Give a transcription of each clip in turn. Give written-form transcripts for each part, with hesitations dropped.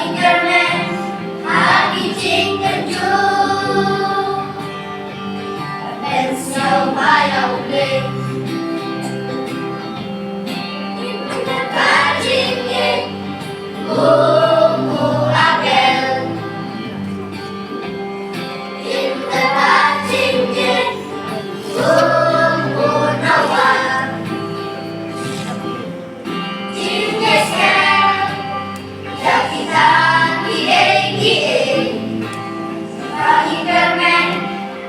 internet, hati cinta ju. Ben siêu mai đầu lên. Cả chinh nghe, mù apel. Internet chinh nghe, mù nawa. Chinh nghe scam, kita kiai. Cả internet,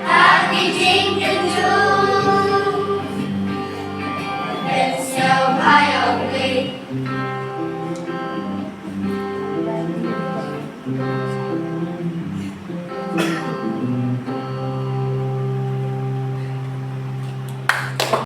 hati cinta ju. Ben siêu mai đầu lên.